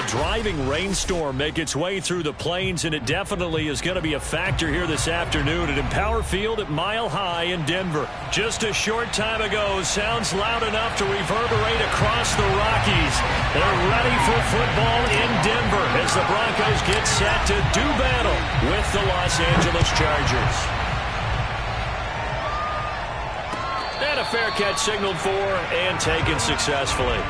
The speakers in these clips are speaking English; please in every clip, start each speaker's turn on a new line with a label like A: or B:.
A: driving rainstorm make its way through the plains, and it definitely is going to be a factor here this afternoon at Empower Field at Mile High in Denver. Just a short time ago, sounds loud enough to reverberate across the Rockies. They're ready for football in Denver as the Broncos get set to do battle with the Los Angeles Chargers. And a fair catch signaled for and taken successfully.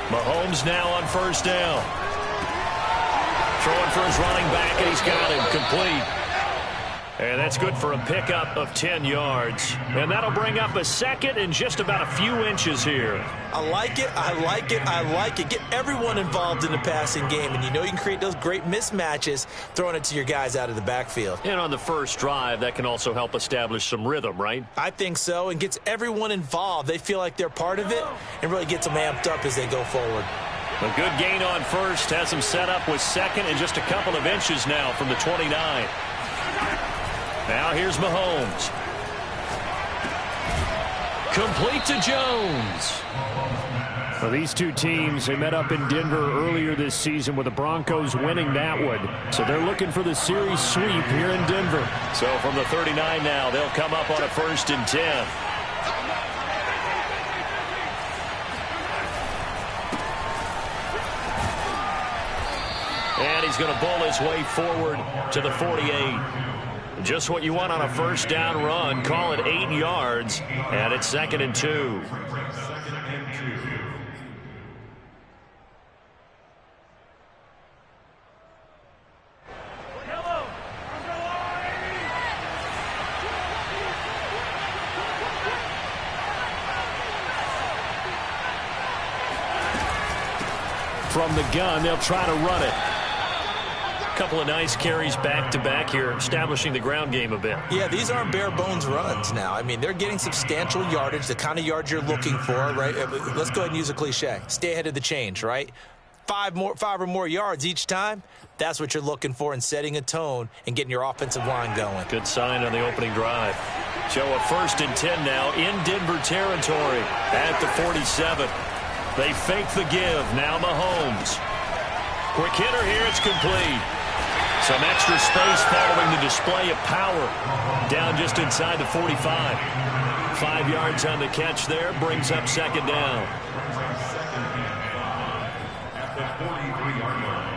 A: Mahomes now on first down. Throwing for his running back, and he's got him complete. And that's good for a pickup of 10 yards. And that'll bring up a second and just about a few inches here.
B: I like it, I like it, I like it. Get everyone involved in the passing game, and you know you can create those great mismatches throwing it to your guys out of the backfield.
A: And on the first drive, that can also help establish some rhythm, right?
B: I think so, and gets everyone involved. They feel like they're part of it and really gets them amped up as they go forward.
A: A good gain on first has them set up with second and just a couple of inches now from the 29. Now here's Mahomes. Complete to Jones.
C: Well, these two teams, they met up in Denver earlier this season with the Broncos winning that one. So they're looking for the series sweep here in Denver.
A: So from the 39 now, they'll come up on a 1st and 10. And he's going to bull his way forward to the 48. Just what you want on a first down run. Call it 8 yards, and it's 2nd and 2. From the gun, they'll try to run it. Couple of nice carries back-to-back here, establishing the ground game a bit.
B: Yeah, these aren't bare-bones runs now. I mean, they're getting substantial yardage, the kind of yards you're looking for, right? Let's go ahead and use a cliche. Stay ahead of the change, right? 5 or more yards each time, that's what you're looking for in setting a tone and getting your offensive line going.
A: Good sign on the opening drive. So a 1st and 10 now in Denver territory at the 47. They fake the give. Now Mahomes. Quick hitter here. It's complete. Some extra space following the display of power. Down just inside the 45. 5 yards on the catch there. Brings up 2nd down.
D: At the 43-yard line.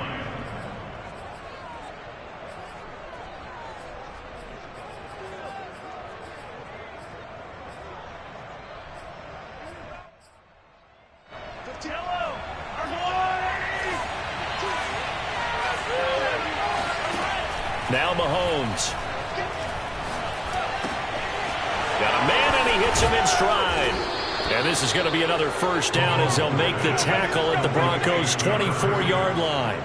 A: Now Mahomes. Got a man, and he hits him in stride. And this is going to be another first down as they'll make the tackle at the Broncos' 24-yard line.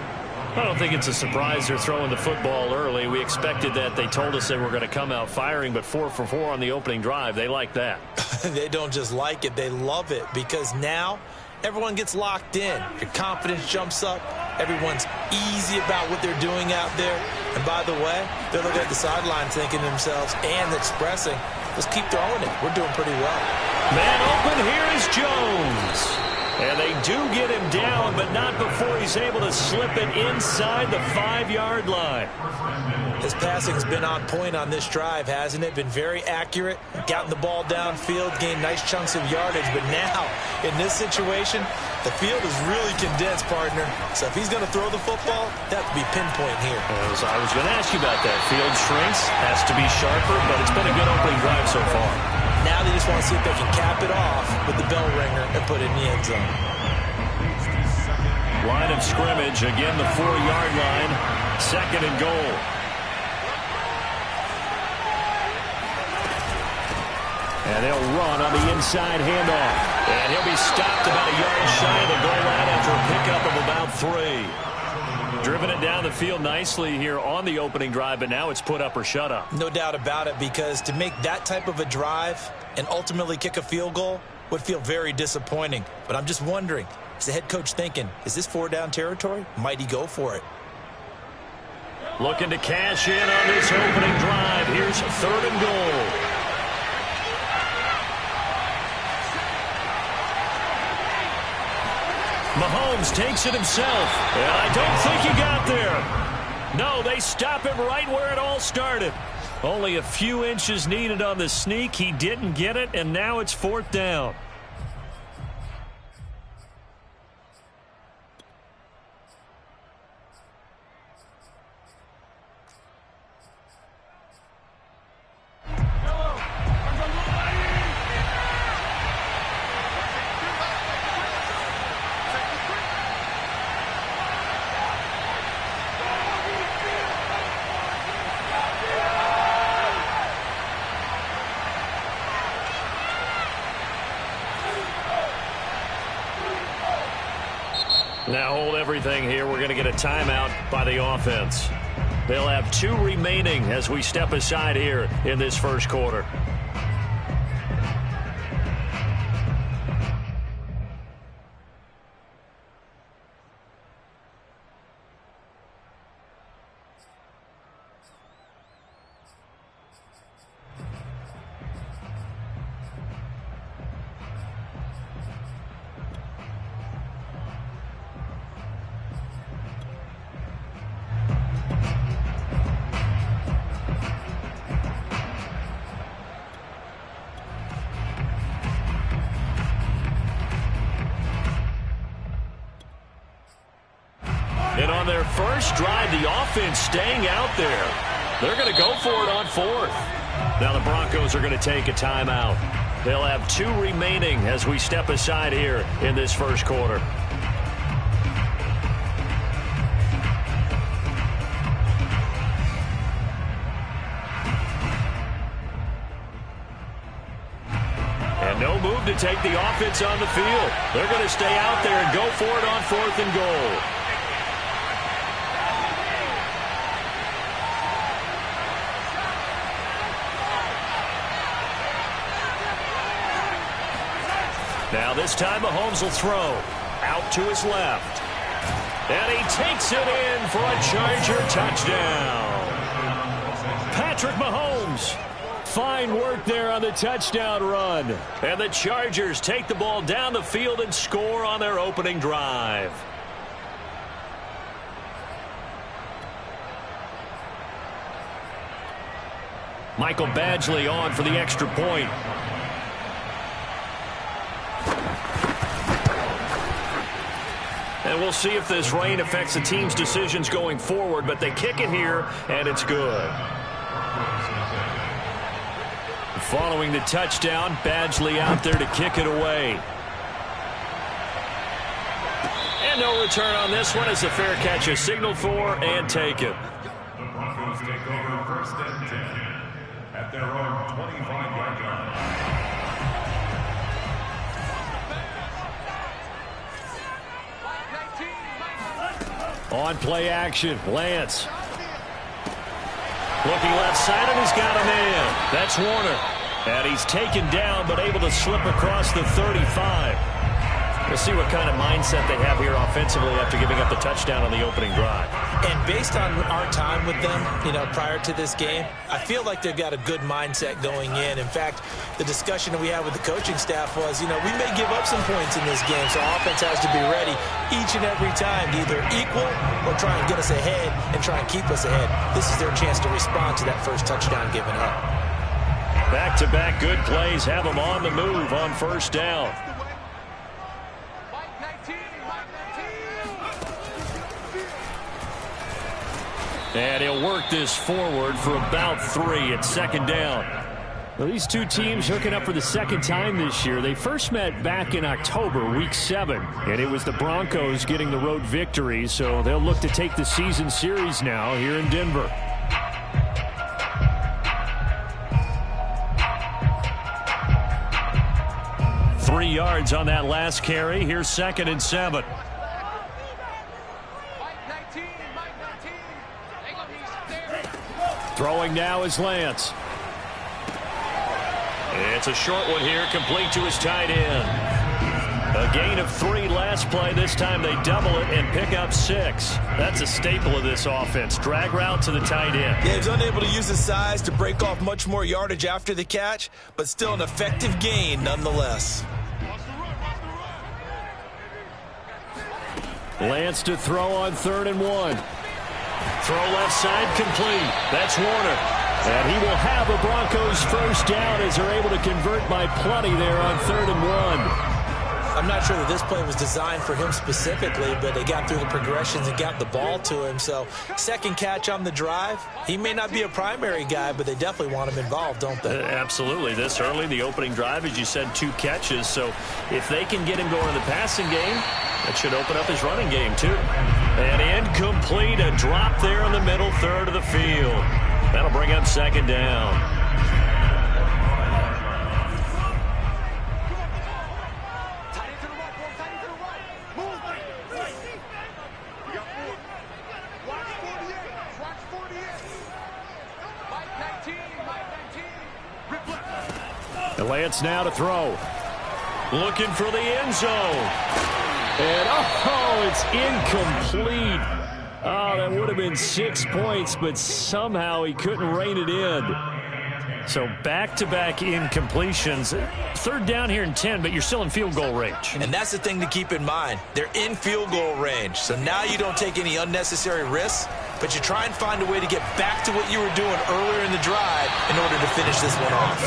A: I don't think it's a surprise they're throwing the football early. We expected that. They told us they were going to come out firing, but 4 for 4 on the opening drive. They like that.
B: They don't just like it. They love it because now everyone gets locked in. Your confidence jumps up. Everyone's easy about what they're doing out there. And by the way, they're looking at the sideline thinking to themselves and expressing, let's keep throwing it. We're doing pretty well.
A: Man open, here is Jones. And they do get him down, but not before he's able to slip it inside the 5-yard line.
B: His passing's been on point on this drive, hasn't it? Been very accurate, gotten the ball downfield, gained nice chunks of yardage. But now, in this situation, the field is really condensed, partner. So if he's going to throw the football, that would be pinpoint here.
A: As I was going to ask you about that. Field shrinks, has to be sharper, but it's been a good opening drive so far.
B: Now they just want to see if they can cap it off with the bell ringer and put it in the end zone.
A: Line of scrimmage, again the 4-yard line, 2nd and goal. And they'll run on the inside handoff. And he'll be stopped about a yard shy of the goal line after a pickup of about 3. driven it down the field nicely here on the opening drive, but now it's put up or shut up.
B: No doubt about it, because to make that type of a drive and ultimately kick a field goal would feel very disappointing. But I'm just wondering, is the head coach thinking, is this 4-down territory? Might he go for it?
A: Looking to cash in on this opening drive. Here's 3rd and goal. Mahomes takes it himself. And I don't think he got there. No, they stop him right where it all started. Only a few inches needed on the sneak. He didn't get it, and now it's 4th down. Now hold everything here. We're going to get a timeout by the offense. They'll have 2 remaining as we step aside here in this first quarter. And on their first drive, the offense staying out there. They're going to go for it on 4th. Now the Broncos are going to take a timeout. They'll have 2 remaining as we step aside here in this first quarter. And no move to take the offense on the field. They're going to stay out there and go for it on 4th and goal. Now this time Mahomes will throw out to his left. And he takes it in for a Charger touchdown. Patrick Mahomes. Fine work there on the touchdown run. And the Chargers take the ball down the field and score on their opening drive. Michael Badgley on for the extra point. And we'll see if this rain affects the team's decisions going forward, but they kick it here, and it's good. Following the touchdown, Badgley out there to kick it away. And no return on this one as the fair catch is signaled for and taken.
D: The Broncos take over 1st and 10 at their own 25-yard line.
C: On play action, Lance.
A: Looking left side, and he's got a man. That's Warner. And he's taken down, but able to slip across the 35. We'll see what kind of mindset they have here offensively after giving up the touchdown on the opening drive.
B: And based on our time with them, prior to this game, I feel like they've got a good mindset going in. In fact, the discussion that we had with the coaching staff was, we may give up some points in this game, so offense has to be ready each and every time to either equal or try and get us ahead and try and keep us ahead. This is their chance to respond to that first touchdown given up.
A: Back-to-back good plays have them on the move on 1st down. And he'll work this forward for about 3 at 2nd down.
C: Well, these 2 teams hooking up for the 2nd time this year. They first met back in October, Week 7, and it was the Broncos getting the road victory, so they'll look to take the season series now here in Denver.
A: Three yards on that last carry. Here's 2nd and 7.
C: Throwing now is Lance.
A: It's a short one here, complete to his tight end. A gain of 3 last play. This time they double it and pick up 6. That's a staple of this offense. Drag route to the tight end.
B: Yeah, he was unable to use his size to break off much more yardage after the catch, but still an effective gain nonetheless.
C: Lance to throw on 3rd and 1.
A: Throw left side complete. That's Warner.
C: And he will have a Broncos first down as they're able to convert by plenty there on 3rd and 1.
B: I'm not sure that this play was designed for him specifically, but they got through the progressions and got the ball to him. So, second catch on the drive. He may not be a primary guy, but they definitely want him involved, don't they?
A: Absolutely. This early, the opening drive, as you said, 2 catches. So, if they can get him going in the passing game, that should open up his running game, too. And incomplete, a drop there in the middle third of the field. That'll bring up 2nd down.
C: Lance now to throw.
A: Looking for the end zone.
C: And, it's incomplete. Oh, that would have been 6 points, but somehow he couldn't rein it in.
A: So back-to-back incompletions. 3rd down here in 10, but you're still in field goal range.
B: And that's the thing to keep in mind. They're in field goal range. So now you don't take any unnecessary risks, but you try and find a way to get back to what you were doing earlier in the drive in order to finish this one off.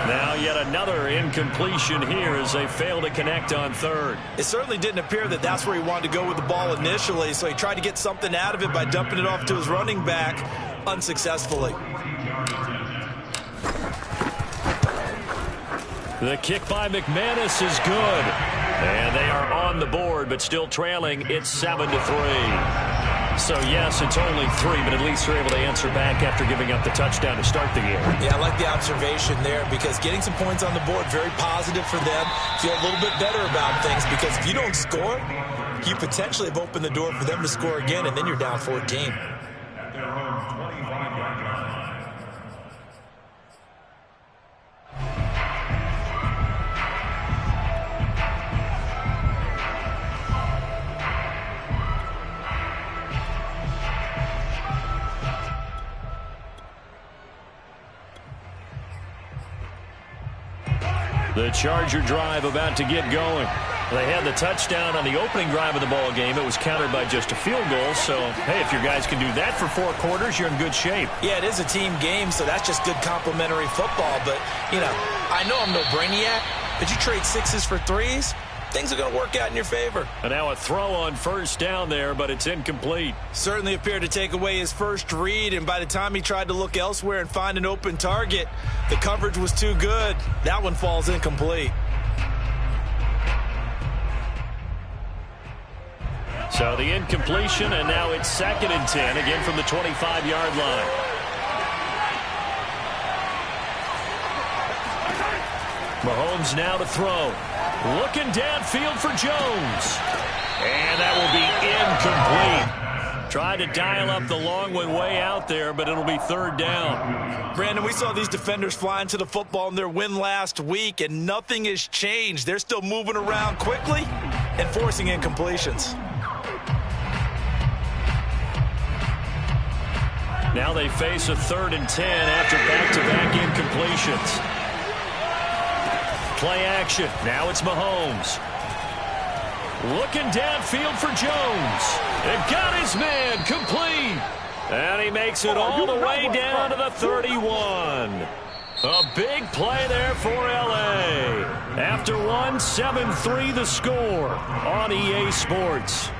A: Now yet another incompletion here as they fail to connect on 3rd.
B: It certainly didn't appear that that's where he wanted to go with the ball initially, so he tried to get something out of it by dumping it off to his running back unsuccessfully.
A: The kick by McManus is good. And they are on the board, but still trailing. It's 7-3. So, yes, it's only 3, but at least they're able to answer back after giving up the touchdown to start the game.
B: Yeah, I like the observation there because getting some points on the board, very positive for them. Feel a little bit better about things because if you don't score, you potentially have opened the door for them to score again, and then you're down 14.
D: At their own 25-yard line.
A: The Charger drive about to get going. They had the touchdown on the opening drive of the ball game. It was countered by just a field goal. So, hey, if your guys can do that for 4 quarters, you're in good shape.
B: Yeah, it is a team game, so that's just good complimentary football. But, I know I'm no brainiac, but you trade 6s for 3s, things are going to work out in your favor.
A: And now a throw on 1st down there, but it's incomplete.
B: Certainly appeared to take away his first read, and by the time he tried to look elsewhere and find an open target, the coverage was too good. That one falls incomplete.
A: So the incompletion, and now it's 2nd and 10, again from the 25-yard line. Mahomes now to throw. Looking downfield for Jones. And that will be incomplete. Tried to dial up the long one way out there, but it'll be 3rd down.
B: Brandon, we saw these defenders flying to the football in their win last week, and nothing has changed. They're still moving around quickly and forcing incompletions.
A: Now they face a 3rd and 10 after back-to-back incompletions. Play action. Now it's Mahomes. Looking downfield for Jones. And got his man complete. And he makes it all the way down to the 31. A big play there for L.A. After one, 7-3 the score on EA Sports.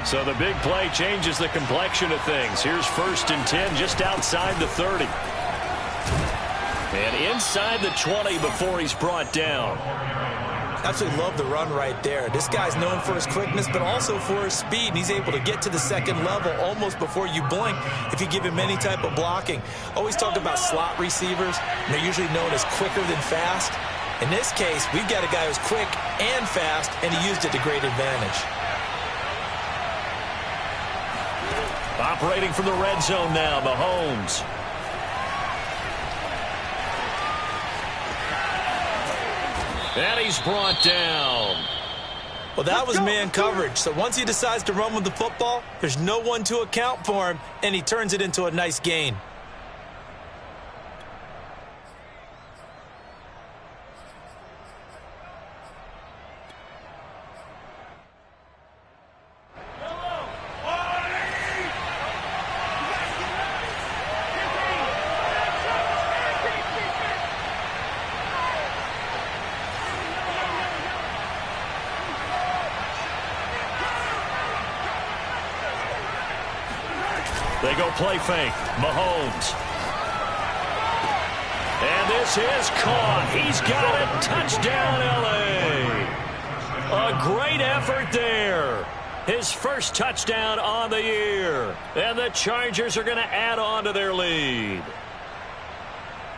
A: So the big play changes the complexion of things. Here's 1st and 10 just outside the 30. And inside the 20 before he's brought down.
B: Absolutely love the run right there. This guy's known for his quickness, but also for his speed. And he's able to get to the 2nd level almost before you blink if you give him any type of blocking. Always talk about slot receivers. And they're usually known as quicker than fast. In this case, we've got a guy who's quick and fast, and he used it to great advantage.
A: Operating from the red zone now, Mahomes. And he's brought down.
B: Well, that was man coverage. So once he decides to run with the football, there's no one to account for him, and he turns it into a nice gain.
A: They go play fake. Mahomes. And this is caught. He's got it. Touchdown, L.A. A great effort there. His first touchdown on the year. And the Chargers are going to add on to their lead.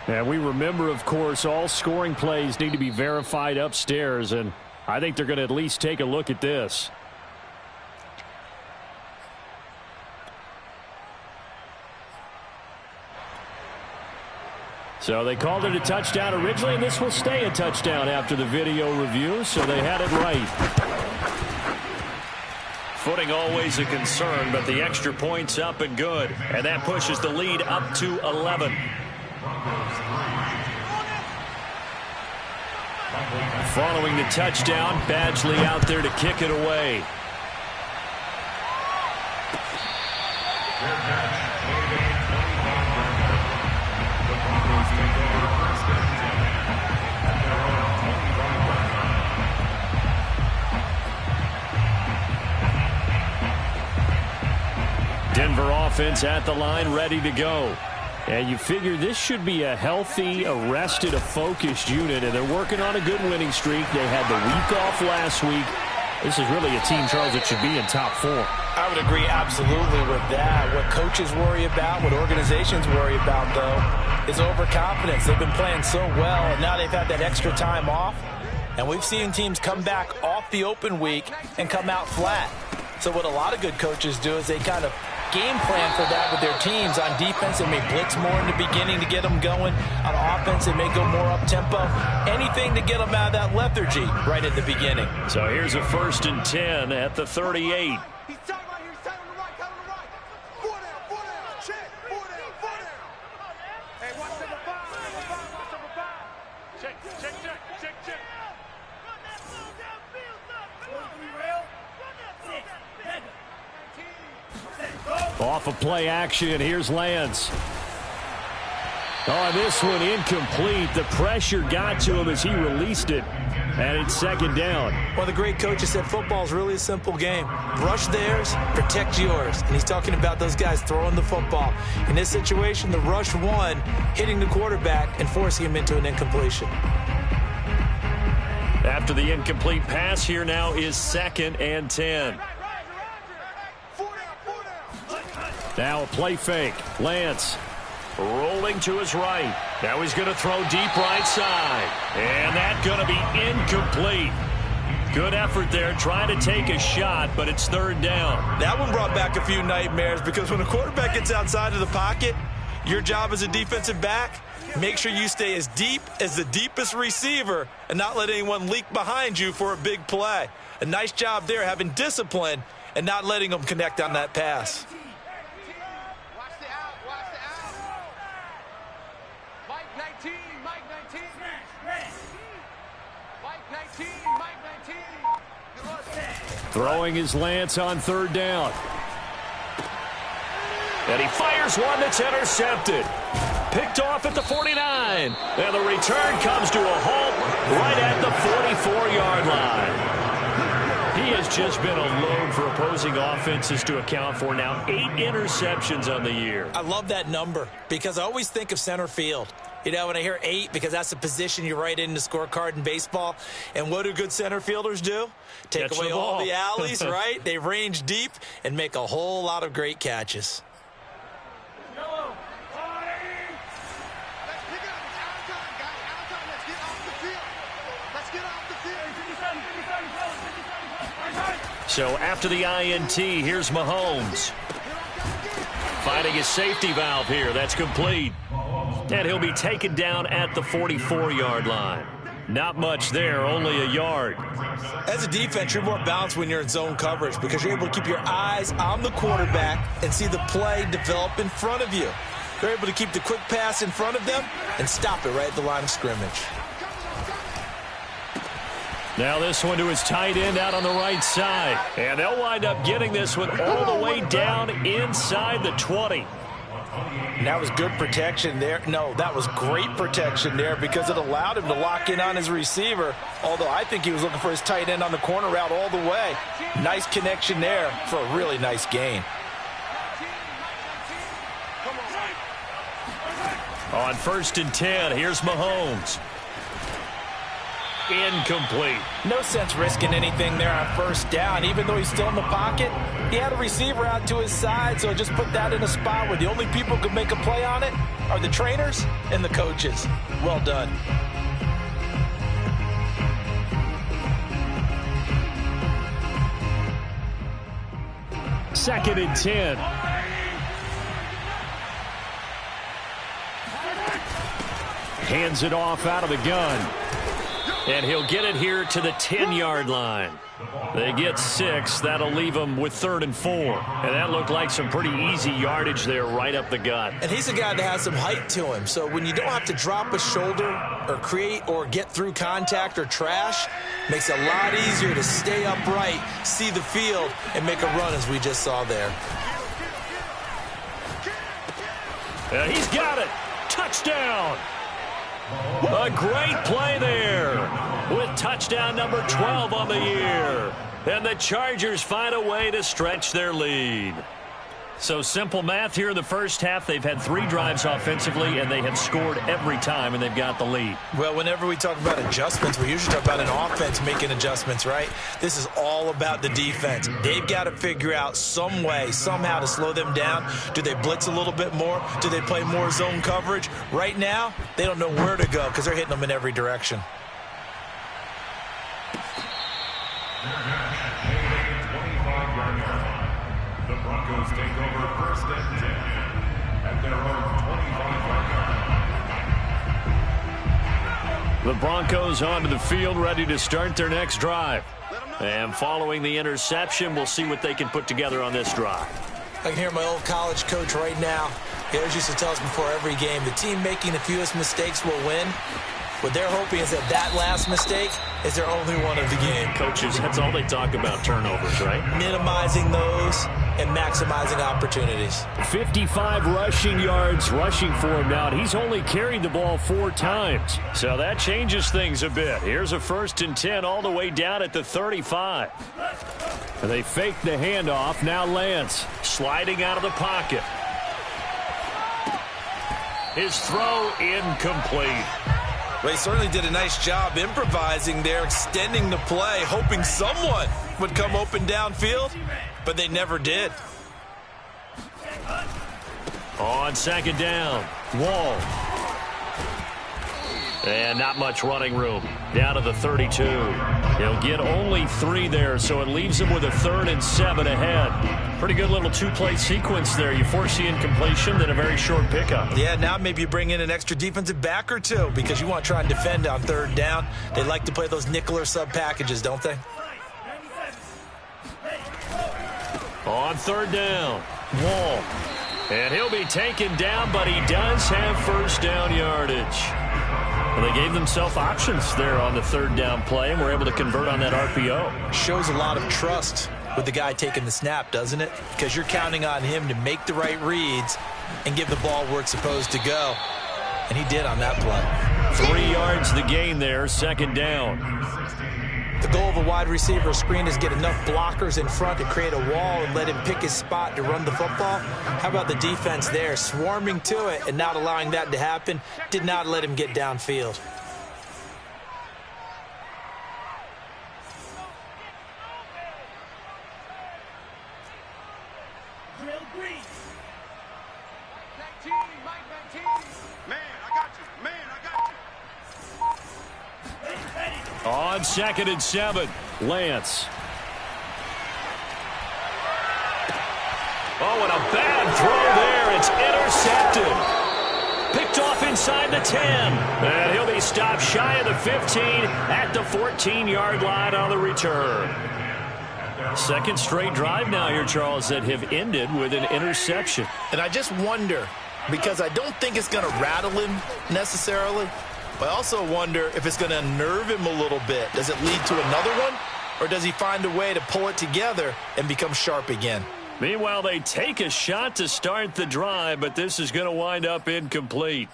C: And we remember, of course, all scoring plays need to be verified upstairs. And I think they're going to at least take a look at this. So they called it a touchdown originally, and this will stay a touchdown after the video review, so they had it right.
A: Footing always a concern, but the extra point's up and good. And that pushes the lead up to 11. Following the touchdown, Badgley out there to kick it away.
C: Denver offense at the line, ready to go. And you figure this should be a healthy, a rested, a focused unit, and they're working on a good winning streak. They had the week off last week. This is really a team, Charles, that should be in top 4.
B: I would agree absolutely with that. What coaches worry about, what organizations worry about, though, is overconfidence. They've been playing so well, and now they've had that extra time off. And we've seen teams come back off the open week and come out flat. So what a lot of good coaches do is they kind of game plan for that with their teams. On defense, they may blitz more in the beginning to get them going. On offense, they may go more up-tempo. Anything to get them out of that lethargy right at the beginning.
A: So here's a 1st and 10 at the 38.
E: He's tight right here. He's tight on the right. Tight on the right. 4 down. Check. 4 down. Hey, watch number 5. Watch number 5. Check.
C: Off of play action, here's Lance. Oh, this one incomplete. The pressure got to him as he released it, and it's 2nd down.
B: One of the great coaches said football is really a simple game. Rush theirs, protect yours. And he's talking about those guys throwing the football. In this situation, the rush won, hitting the quarterback and forcing him into an incompletion.
A: After the incomplete pass, here now is 2nd and 10.
C: Now a play fake. Lance
A: rolling to his right. Now he's going to throw deep right side. And that's going to be incomplete. Good effort there trying to take a shot, but it's 3rd down.
B: That one brought back a few nightmares because when a quarterback gets outside of the pocket, your job as a defensive back, make sure you stay as deep as the deepest receiver and not let anyone leak behind you for a big play. A nice job there having discipline and not letting them connect on that pass.
C: throwing his Lance on 3rd down.
A: And he fires one that's intercepted. Picked off at the 49. And the return comes to a halt right at the 44-yard line. He has just been a load for opposing offenses to account for. Now 8 interceptions on the year.
B: I love that number because I always think of center field. You know, when I hear 8, because that's the position you write in the scorecard in baseball. And what do good center fielders do? Take away all the alleys, right? They range deep and make a whole lot of great catches.
A: So after the INT, here's Mahomes. finding his safety valve here. That's complete. And he'll be taken down at the 44-yard line. Not much there, only a yard.
B: As a defense, you're more balanced when you're in zone coverage because you're able to keep your eyes on the quarterback and see the play develop in front of you. They're able to keep the quick pass in front of them and stop it right at the line of scrimmage.
C: Now this one to his tight end out on the right side. And they'll wind up getting this one all the way down inside the 20.
B: And that was good protection there. No, that was great protection there because it allowed him to lock in on his receiver, although I think he was looking for his tight end on the corner route all the way. Nice connection there for a really nice gain.
A: On 1st and 10, here's Mahomes. Incomplete.
B: No sense risking anything there on 1st down. Even though he's still in the pocket, he had a receiver out to his side, so just put that in a spot where the only people who can make a play on it are the trainers and the coaches. Well done.
C: Second and 10. Hands it off out of the gun.
A: And he'll get it here to the 10-yard line. They get 6. That'll leave them with 3rd and 4. And that looked like some pretty easy yardage there right up the gut.
B: And he's a guy that has some height to him. So when you don't have to drop a shoulder or create or get through contact or trash, makes it a lot easier to stay upright, see the field, and make a run as we just saw there.
A: He's got it. Touchdown. A great play there with touchdown number 12 on the year. And the Chargers find a way to stretch their lead. So simple math here in the first half. They've had 3 drives offensively, and they have scored every time, and they've got the lead.
B: Well, whenever we talk about adjustments, we usually talk about an offense making adjustments, right? This is all about the defense. They've got to figure out some way, somehow to slow them down. Do they blitz a little bit more? Do they play more zone coverage? Right now, they don't know where to go because they're hitting them in every direction.
D: The Broncos take over 1st and 10 at their own 25-yard line.
A: The Broncos onto the field, ready to start their next drive. And following the interception, we'll see what they can put together on this drive.
B: I can hear my old college coach right now. He always used to tell us before every game, the team making the fewest mistakes will win. What they're hoping is that last mistake is their only one of the game.
A: Coaches, that's all they talk about, turnovers, right?
B: Minimizing those and maximizing opportunities.
C: 55 rushing yards rushing for him now. And he's only carried the ball 4 times.
A: So that changes things a bit. Here's a 1st and 10 all the way down at the 35.
C: They fake the handoff. Now Lance
A: Sliding out of the pocket. His throw incomplete.
B: Well, he certainly did a nice job improvising there, extending the play, hoping someone would come open downfield, but they never did.
A: On 2nd down, Wall. And not much running room. Down to the 32. He'll get only 3 there, so it leaves him with a 3rd and 7 ahead. Pretty good little 2-play sequence there. You force the incompletion, then a very short pickup.
B: Yeah, now maybe you bring in an extra defensive back or 2 because you want to try and defend on 3rd down. They like to play those nickel or sub packages, don't they?
A: On 3rd down, Wall. And he'll be taken down, but he does have 1st down yardage. Well, they gave themselves options there on the 3rd down play, and were able to convert on that RPO.
B: Shows a lot of trust with the guy taking the snap, doesn't it? Because you're counting on him to make the right reads and give the ball where it's supposed to go. And he did on that play.
A: 3 yards the gain there, 2nd down.
B: The goal of a wide receiver screen is get enough blockers in front to create a wall and let him pick his spot to run the football. How about the defense there, swarming to it and not allowing that to happen? Did not let him get downfield.
A: On 2nd and 7, Lance. Oh, and a bad throw there. It's intercepted. Picked off inside the 10. And he'll be stopped shy of the 15 at the 14-yard line on the return. Second straight drive now here, Charles, that have ended with an interception.
B: And I just wonder, because I don't think it's going to rattle him necessarily, but I also wonder if it's going to unnerve him a little bit. Does it lead to another one, or does he find a way to pull it together and become sharp again?
A: Meanwhile, they take a shot to start the drive, but this is going to wind up incomplete.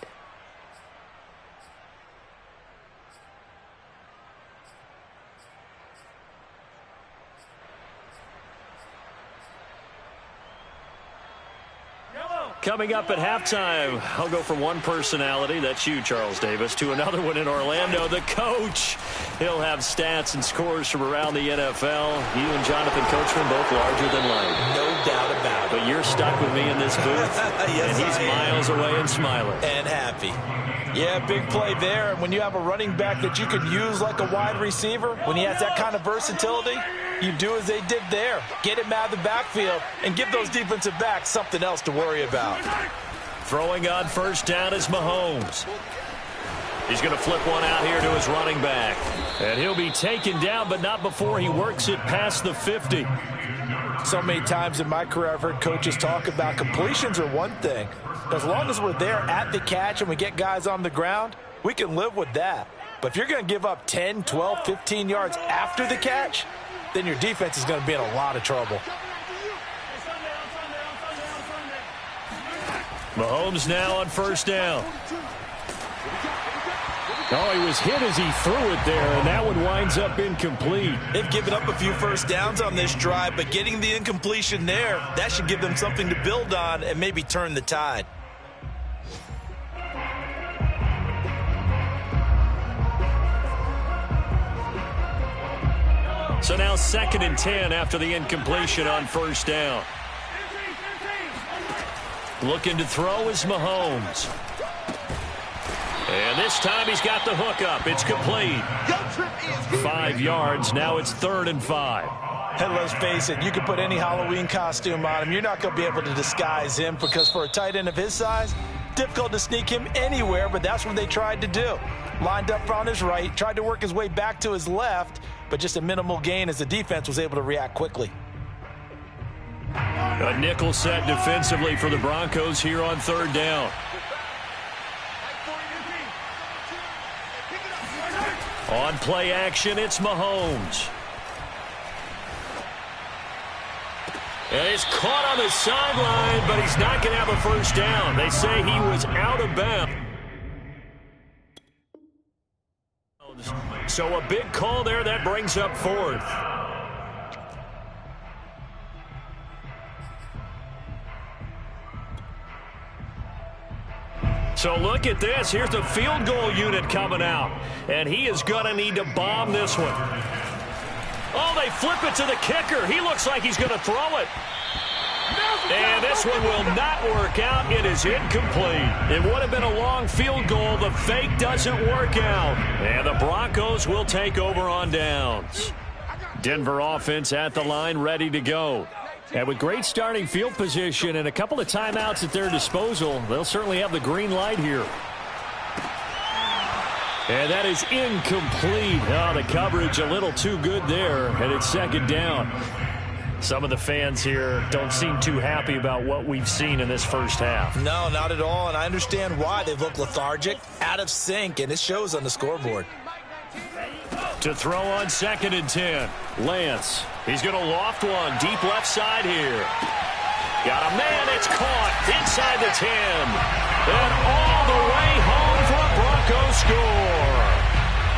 A: Coming up at halftime, I'll go from one personality, that's you, Charles Davis, to another one in Orlando, the coach. He'll have stats and scores from around the NFL. You and Jonathan Coachman both larger than life.
B: No doubt about it.
A: But you're stuck with me in this booth,
B: yes,
A: and he's miles away and smiling.
B: And happy. Yeah, big play there. And when you have a running back that you can use like a wide receiver, when he has that kind of versatility, you do as they did there. Get him out of the backfield and give those defensive backs something else to worry about.
A: Throwing on first down is Mahomes. He's going to flip one out here to his running back. And he'll be taken down, but not before he works it past the 50.
B: So many times in my career I've heard coaches talk about completions are one thing. As long as we're there at the catch and we get guys on the ground, we can live with that. But if you're going to give up 10, 12, 15 yards after the catch, then your defense is going to be in a lot of trouble.
A: Mahomes now on first down. Oh, he was hit as he threw it there, and that one winds up incomplete.
B: They've given up a few first downs on this drive, but getting the incompletion there, that should give them something to build on and maybe turn the tide.
A: So now 2nd and 10 after the incompletion on first down. Looking to throw is Mahomes. And this time he's got the hook up. It's complete. 5 yards. Now it's 3rd and 5.
B: And let's face it, you can put any Halloween costume on him. You're not going to be able to disguise him because for a tight end of his size, difficult to sneak him anywhere, but that's what they tried to do. Lined up on his right, tried to work his way back to his left, but just a minimal gain as the defense was able to react quickly.
A: A nickel set defensively for the Broncos here on 3rd down. On play action, it's Mahomes. And he's caught on the sideline, but he's not going to have a first down. They say he was out of bounds. So a big call there that brings up 4th. So look at this. Here's the field goal unit coming out. And he is going to need to bomb this one. Oh, they flip it to the kicker. He looks like he's going to throw it. And this one will not work out. It is incomplete. It would have been a long field goal. The fake doesn't work out. And the Broncos will take over on downs. Denver offense at the line, ready to go. And with great starting field position and a couple of timeouts at their disposal, they'll certainly have the green light here. And that is incomplete. Oh, the coverage a little too good there, and it's 2nd down. Some of the fans here don't seem too happy about what we've seen in this first half.
B: No, not at all, and I understand why. They've looked lethargic, out of sync, and it shows on the scoreboard.
A: To throw on 2nd and 10, Lance. He's going to loft one deep left side here. Got a man, it's caught inside the 10. And all the way home for a Broncos score.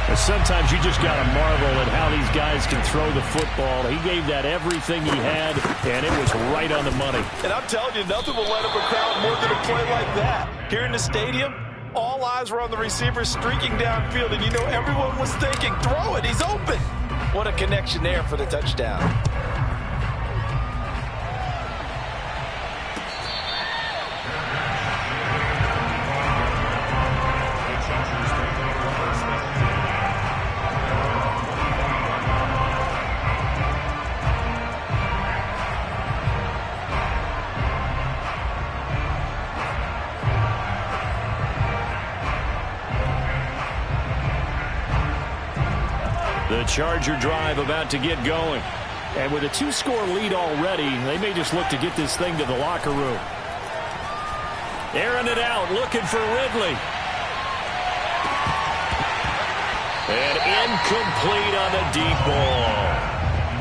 A: But sometimes you just got to marvel at how these guys can throw the football. He gave that everything he had, and it was right on the money.
B: And I'm telling you, nothing will light up a crowd more than a play like that. Here in the stadium, all eyes were on the receiver streaking downfield, and you know everyone was thinking, throw it, he's open. What a connection there for the touchdown.
C: Charger drive about to get going. And with a 2-score lead already, they may just look to get this thing to the locker room. Airing it out, looking for Ridley. And incomplete on the deep ball.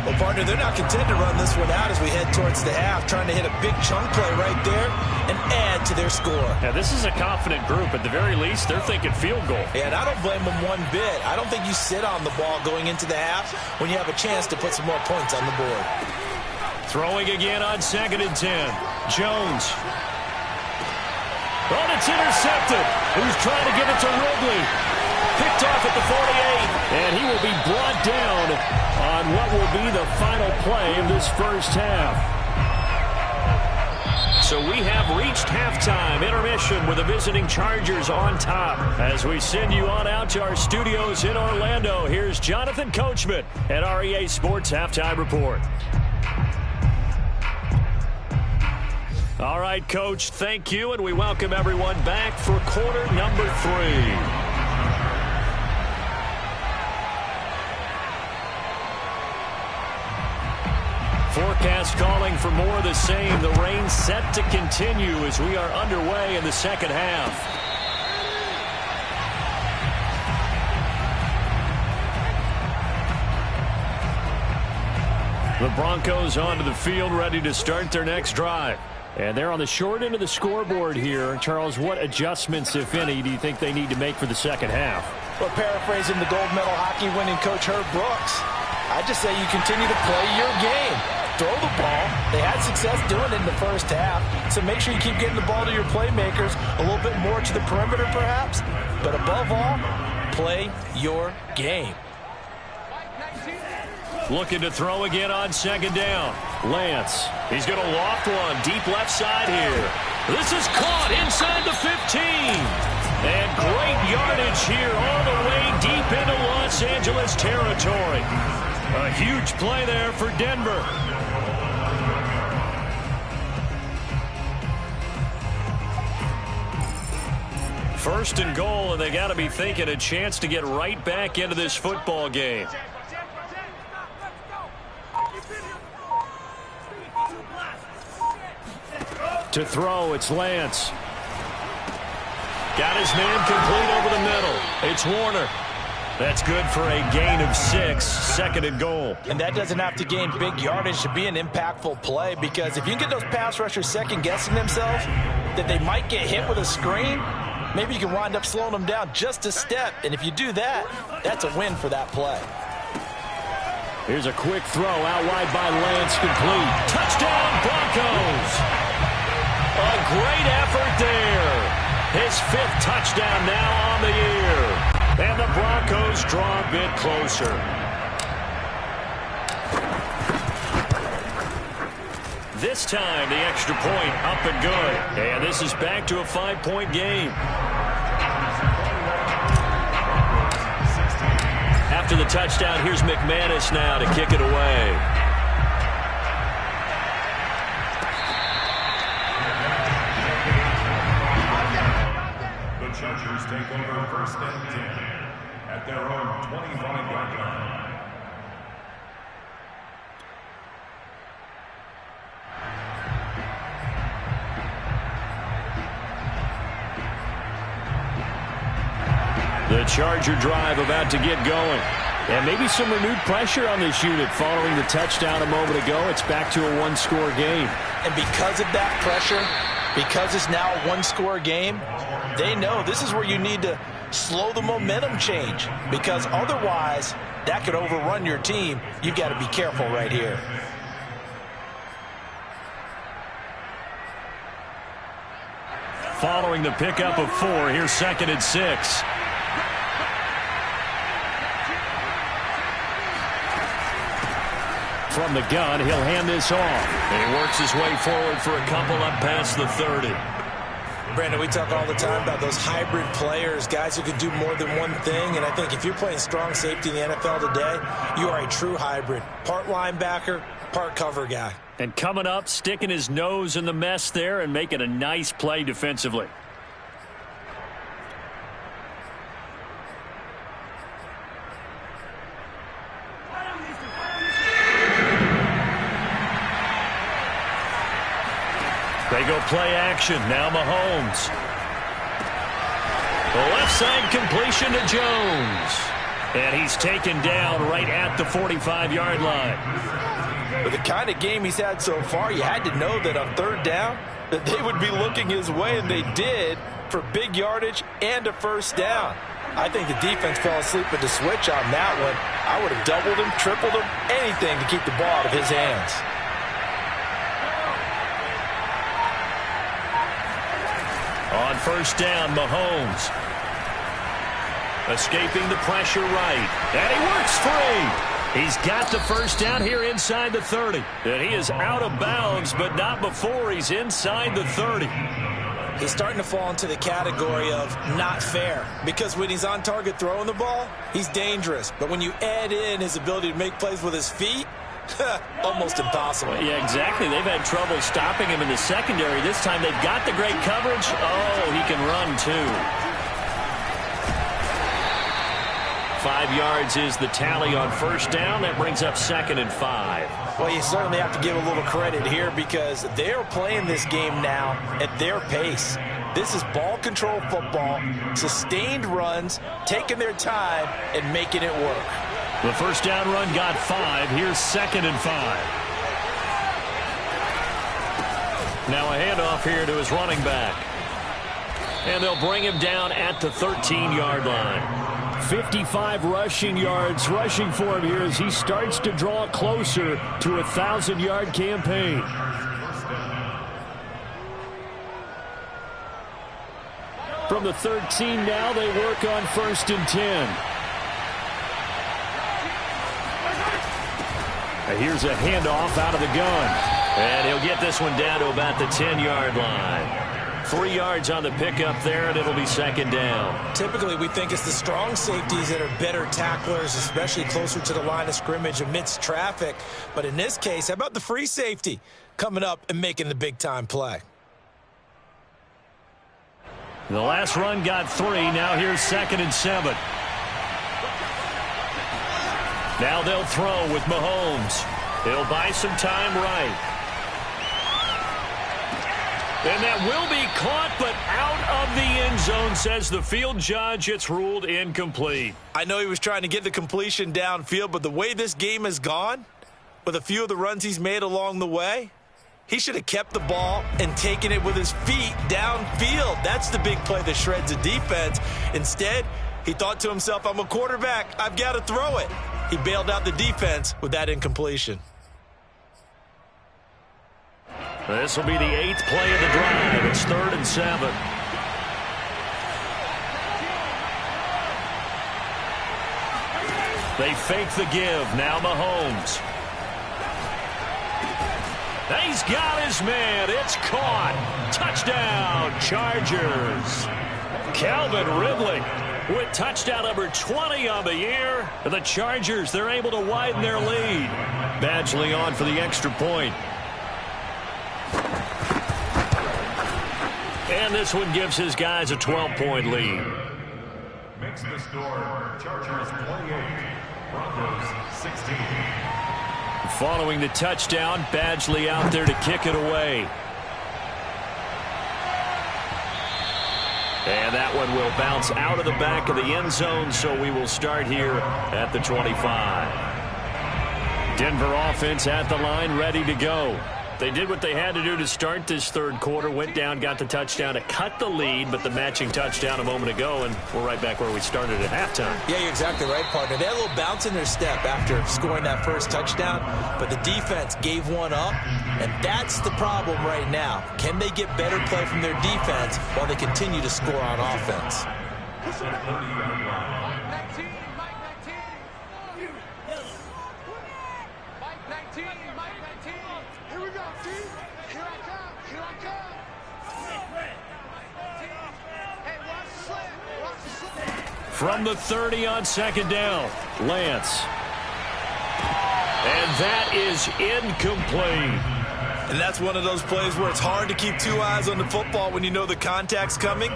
B: Well, partner, they're not content to run this one out as we head towards the half, trying to hit a big chunk play right there and add to their score.
C: Now, this is a confident group. At the very least, they're thinking field goal.
B: Yeah, and I don't blame them one bit. I don't think you sit on the ball going into the half when you have a chance to put some more points on the board.
C: Throwing again on 2nd and 10. Jones. Oh, it's intercepted. Who's trying to get it to Ridley? Picked off at the 48. And he will be brought down on what will be the final play of this first half. So we have reached halftime intermission with the visiting Chargers on top. As we send you on out to our studios in Orlando, here's Jonathan Coachman at REA Sports Halftime Report. All right, Coach, thank you, and we welcome everyone back for quarter number 3. Forecast calling for more of the same. The rain set to continue as we are underway in the second half. The Broncos onto the field, ready to start their next drive. And they're on the short end of the scoreboard here. Charles, what adjustments, if any, do you think they need to make for the second half?
F: Well, paraphrasing the gold medal hockey winning coach Herb Brooks, I just say you continue to play your game. Throw the ball. They had success doing it in the first half, so make sure you keep getting the ball to your playmakers, a little bit more to the perimeter perhaps, but above all, play your game.
C: Looking to throw again on 2nd down. Lance, he's going to loft one deep left side here. This is caught inside the 15. And great yardage here all the way deep into Los Angeles territory. A huge play there for Denver. First and goal, and they got to be thinking a chance to get right back into this football game. To throw, it's Lance. Got his man complete over the middle. It's Warner. That's good for a gain of 6, 2nd and goal.
F: And that doesn't have to gain big yardage to be an impactful play, because if you can get those pass rushers second-guessing themselves that they might get hit with a screen, maybe you can wind up slowing them down just a step. And if you do that, that's a win for that play.
C: Here's a quick throw out wide by Lance, complete. Touchdown, Broncos! A great effort there. His 5th touchdown now on the year. And the Broncos draw a bit closer. This time, the extra point up and good. And this is back to a 5-point game. After the touchdown, here's McManus now to kick it away.
D: The Chargers take over 1st and 10 at their own 25-yard line.
C: The Charger drive about to get going. And maybe some renewed pressure on this unit following the touchdown a moment ago. It's back to a 1-score game.
F: And because of that pressure, because it's now a 1-score game, they know this is where you need to slow the momentum change, because otherwise that could overrun your team. You've got to be careful right here.
C: Following the pickup of 4, here's 2nd and 6. From the gun, he'll hand this off. And he works his way forward for a couple up past the 30.
B: Brandon, we talk all the time about those hybrid players, guys who can do more than one thing. And I think if you're playing strong safety in the NFL today, you are a true hybrid. Part linebacker, part cover guy.
C: And coming up, sticking his nose in the mess there and making a nice play defensively.
A: They go play action. Now Mahomes. The left side completion to Jones. And he's taken down right at the 45-yard line.
F: With the kind of game he's had so far, you had to know that on third down that they would be looking his way, and they did, for big yardage and a first down. I think the defense fell asleep at the switch on that one. I would have doubled him, tripled him, anything to keep the ball out of his hands.
A: On first down, Mahomes. Escaping the pressure right. And he works free. He's got the first down here inside the 30. And he is out of bounds, but not before he's inside the 30.
B: He's starting to fall into the category of not fair, because when he's on target throwing the ball, he's dangerous. But when you add in his ability to make plays with his feet, almost impossible.
A: Yeah, exactly. They've had trouble stopping him in the secondary. This time they've got the great coverage. Oh, he can run too. 5 yards is the tally on first down. That brings up 2nd and 5.
B: Well, you certainly have to give a little credit here, because they're playing this game now at their pace. This is ball control football, sustained runs, taking their time and making it work.
A: The first down run got 5. Here's 2nd and 5. Now a handoff here to his running back. And they'll bring him down at the 13-yard line.
C: 55 rushing yards rushing for him here as he starts to draw closer to a 1,000-yard campaign. From the 13 now, they work on 1st and 10. And here's a handoff out of the gun.
A: And he'll get this one down to about the 10-yard line. 3 yards on the pickup there, and it'll be 2nd down.
B: Typically, we think it's the strong safeties that are better tacklers, especially closer to the line of scrimmage amidst traffic. But in this case, how about the free safety coming up and making the big-time play?
A: The last run got 3. Now here's 2nd and 7. Now they'll throw with Mahomes. He'll buy some time right. And that will be caught, but out of the end zone, says the field judge. It's ruled incomplete.
B: I know he was trying to get the completion downfield, but the way this game has gone, with a few of the runs he's made along the way, he should have kept the ball and taken it with his feet downfield. That's the big play that shreds the defense. Instead, he thought to himself, I'm a quarterback, I've got to throw it. He bailed out the defense with that incompletion.
A: This will be the 8th play of the drive. It's 3rd and 7. They fake the give. Now Mahomes. He's got his man. It's caught. Touchdown, Chargers. Calvin Ridley with touchdown number 20 on the year. The Chargers, they're able to widen their lead. Badgley on for the extra point. And this one gives his guys a 12-point lead.
D: Makes the score Chargers 28, Broncos 16.
A: Following the touchdown, Badgley out there to kick it away. And that one will bounce out of the back of the end zone, so we will start here at the 25. Denver offense at the line, ready to go. They did what they had to do to start this third quarter, went down, got the touchdown to cut the lead, but the matching touchdown a moment ago, and we're right back where we started at halftime.
B: Yeah, you're exactly right, partner. They had a little bounce in their step after scoring that first touchdown, but the defense gave one up, and that's the problem right now. Can they get better play from their defense while they continue to score on offense?
A: From the 30 on 2nd down, Lance. And that is incomplete.
B: And that's one of those plays where it's hard to keep 2 eyes on the football when you know the contact's coming,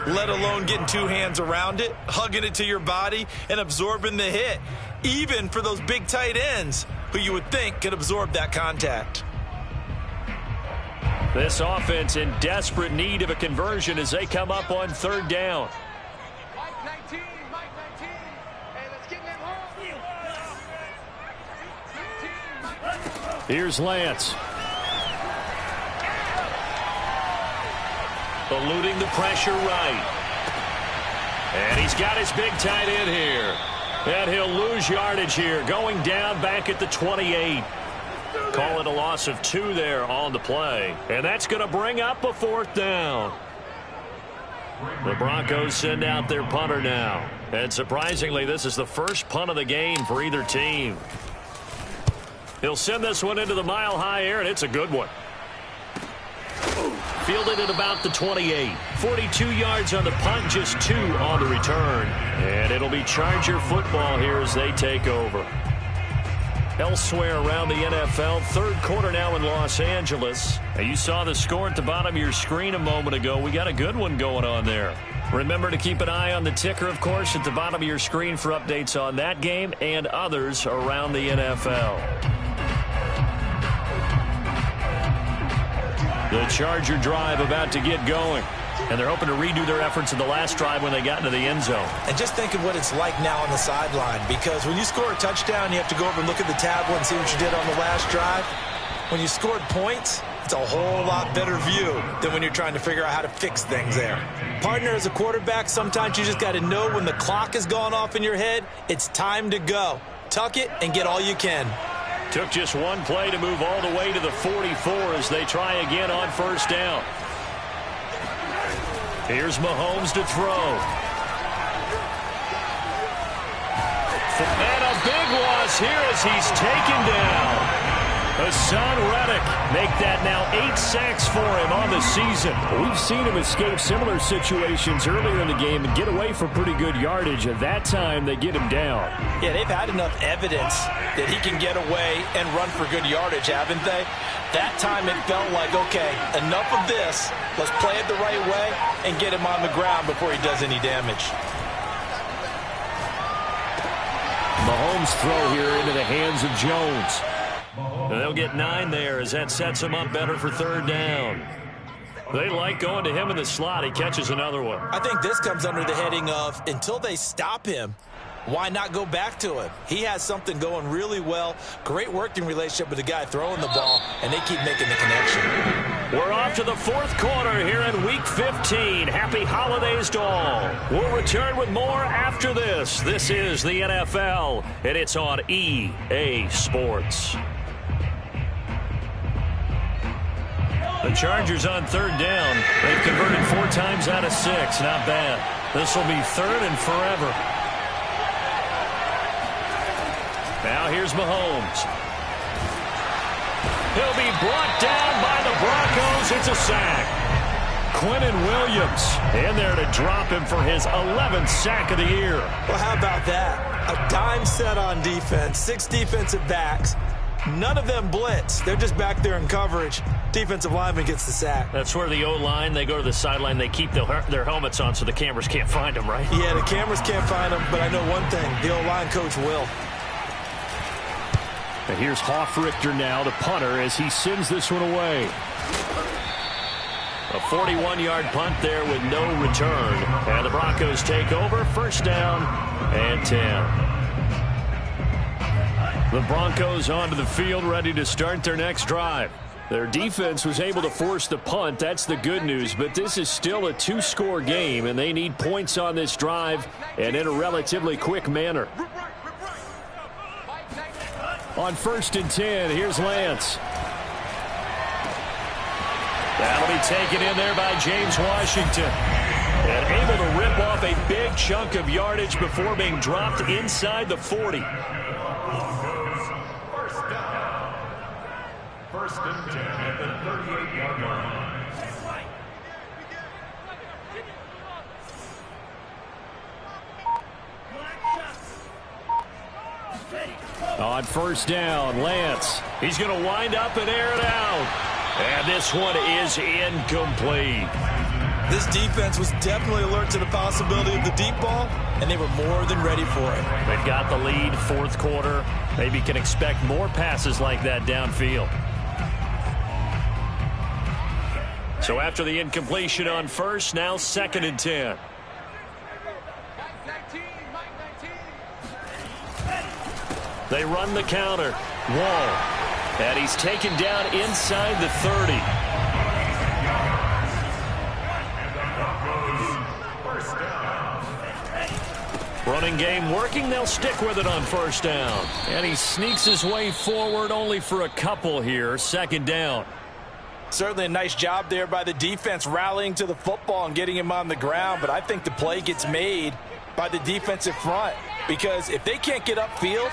B: let alone getting 2 hands around it, hugging it to your body, and absorbing the hit, even for those big tight ends who you would think could absorb that contact.
A: This offense in desperate need of a conversion as they come up on third down.
E: Mike 19. Hey, let's get them home.
C: Here's Lance.
A: Eluding the pressure right. And he's got his big tight end here. And he'll lose yardage here, going down back at the 28. Call it a loss of 2 there on the play. And that's going to bring up a 4th down. The Broncos send out their punter now. And surprisingly, this is the first punt of the game for either team. He'll send this one into the mile-high air, and it's a good one. Fielded at about the 28. 42 yards on the punt, just 2 on the return. And it'll be Charger football here as they take over. Elsewhere around the NFL, third quarter now in Los Angeles. And you saw the score at the bottom of your screen a moment ago. We got a good one going on there. Remember to keep an eye on the ticker, of course, at the bottom of your screen for updates on that game and others around the NFL. The Charger drive about to get going. And they're hoping to redo their efforts in the last drive when they got into the end zone.
B: And just think of what it's like now on the sideline, because when you score a touchdown, you have to go over and look at the tablet and see what you did on the last drive. When you scored points, it's a whole lot better view than when you're trying to figure out how to fix things there. Partner, as a quarterback, sometimes you just got to know when the clock has gone off in your head, it's time to go. Tuck it and get all you can.
A: Took just one play to move all the way to the 44 as they try again on first down. Here's Mahomes to throw. And a big loss here as he's taken down. Hassan Reddick make that now 8 sacks for him on the season.
C: We've seen him escape similar situations earlier in the game and get away for pretty good yardage. At that time, they get him down.
F: Yeah, they've had enough evidence that he can get away and run for good yardage, haven't they? That time it felt like, okay, enough of this. Let's play it the right way and get him on the ground before he does any damage.
C: Mahomes' throw here into the hands of Jones.
A: They'll get 9 there as that sets him up better for third down. They like going to him in the slot. He catches another one.
B: I think this comes under the heading of, until they stop him, why not go back to him? He has something going really well. Great working relationship with the guy throwing the ball, and they keep making the connection.
A: We're off to the 4th quarter here in Week 15. Happy holidays to all. We'll return with more after this. This is the NFL, and it's on EA Sports. The Chargers on third down. They've converted 4 times out of 6. Not bad. This will be 3rd and forever. Now here's Mahomes. He'll be brought down by the Broncos. It's a sack. Quinnen Williams in there to drop him for his 11th sack of the year.
B: Well, how about that? A dime set on defense, 6 defensive backs. None of them blitz. They're just back there in coverage. Defensive lineman gets the sack.
A: That's where the O-line, they go to the sideline, they keep their helmets on so the cameras can't find them, right?
B: Yeah, the cameras can't find them, but I know one thing. The O-line coach will.
C: And here's Hoffrichter now, the punter, as he sends this one away.
A: A 41-yard punt there with no return. And the Broncos take over. First down and 10. The Broncos onto the field, ready to start their next drive. Their defense was able to force the punt. That's the good news. But this is still a 2-score game, and they need points on this drive and in a relatively quick manner. On 1st and 10, here's Lance. That'll be taken in there by James Washington. And able to rip off a big chunk of yardage before being dropped inside the 40.
D: First and 10 at the 38-yard line.
C: On first down, Lance.
A: He's going to wind up and air it out. And this one is incomplete.
B: This defense was definitely alert to the possibility of the deep ball, and they were more than ready for it.
A: They've got the lead, 4th quarter. Maybe can expect more passes like that downfield. So after the incompletion on first, now 2nd and 10. They run the counter. Wall. And he's taken down inside the 30. Running game working. They'll stick with it on first down. And he sneaks his way forward only for a couple here. 2nd down.
F: Certainly a nice job there by the defense rallying to the football and getting him on the ground. But I think the play gets made by the defensive front. Because if they can't get upfield,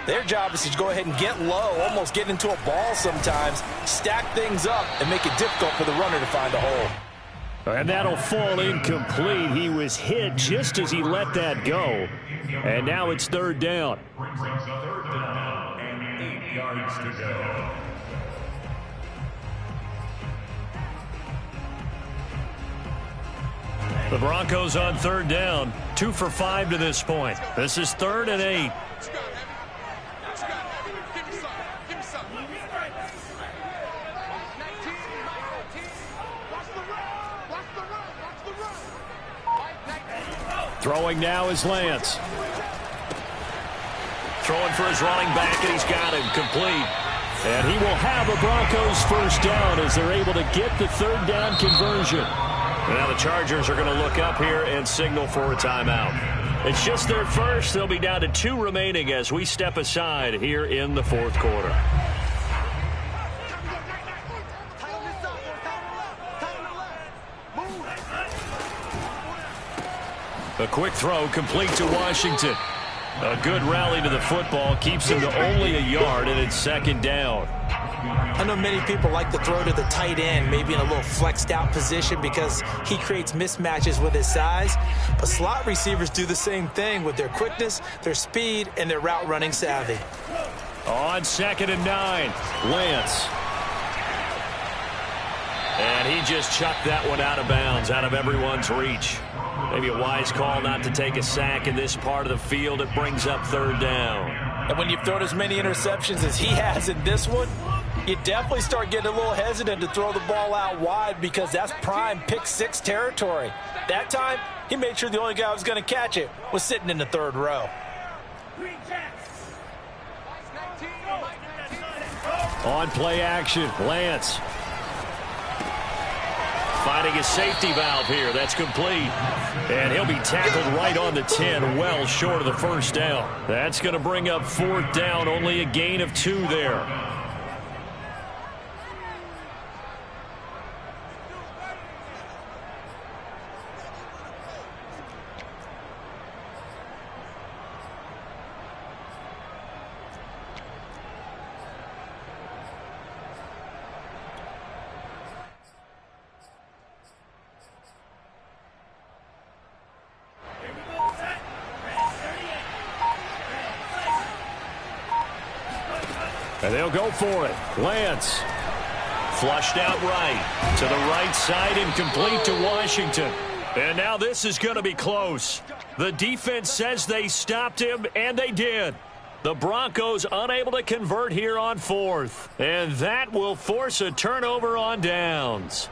F: their job is to go ahead and get low, almost get into a ball sometimes, stack things up, and make it difficult for the runner to find a hole.
C: And that'll fall incomplete. He was hit just as he let that go. And now it's 3rd down.
D: Brings up 3rd down and 8 yards to go.
A: The Broncos on 3rd down. 2 for 5 to this point. This is 3rd and 8. Throwing now is Lance. Throwing for his running back, and he's got him complete.
C: And he will have a Broncos first down as they're able to get the 3rd down conversion.
A: Now the Chargers are going to look up here and signal for a timeout. It's just their first. They'll be down to 2 remaining as we step aside here in the 4th quarter. A quick throw complete to Washington. A good rally to the football keeps him to only a yard, and it's 2nd down.
B: I know many people like to throw to the tight end, maybe in a little flexed out position because he creates mismatches with his size. But slot receivers do the same thing with their quickness, their speed, and their route running savvy.
A: On 2nd and 9, Lance. And he just chucked that one out of bounds, out of everyone's reach. Maybe a wise call not to take a sack in this part of the field. It brings up 3rd down.
F: And when you've thrown as many interceptions as he has in this one, you definitely start getting a little hesitant to throw the ball out wide because that's prime pick 6 territory. That time, he made sure the only guy who was going to catch it was sitting in the 3rd row.
C: On play action, Lance.
A: Finding his safety valve here. That's complete. And he'll be tackled right on the 10, well short of the first down. That's going to bring up 4th down, only a gain of 2 there. And they'll go for it. Lance. Flushed out right. To the right side and complete to Washington. And now this is going to be close. The defense says they stopped him, and they did. The Broncos unable to convert here on 4th. And that will force a turnover on downs.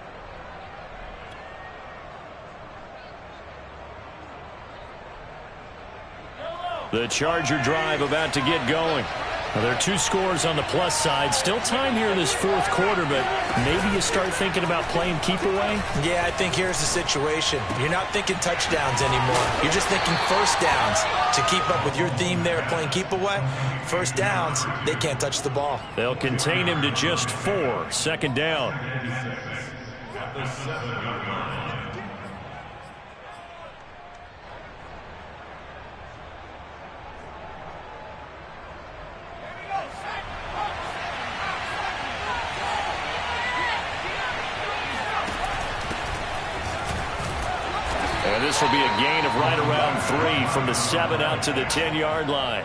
A: The Charger drive about to get going. Now, there are 2 scores on the plus side. Still time here in this 4th quarter, but maybe you start thinking about playing keep away?
B: Yeah, I think here's the situation. You're not thinking touchdowns anymore. You're just thinking first downs. To keep up with your theme there, playing keep away, first downs, they can't touch the ball.
A: They'll contain him to just 4. 2nd down.
D: At the 7-yard line.
A: And this will be a gain of right around 3 from the 7 out to the 10-yard line.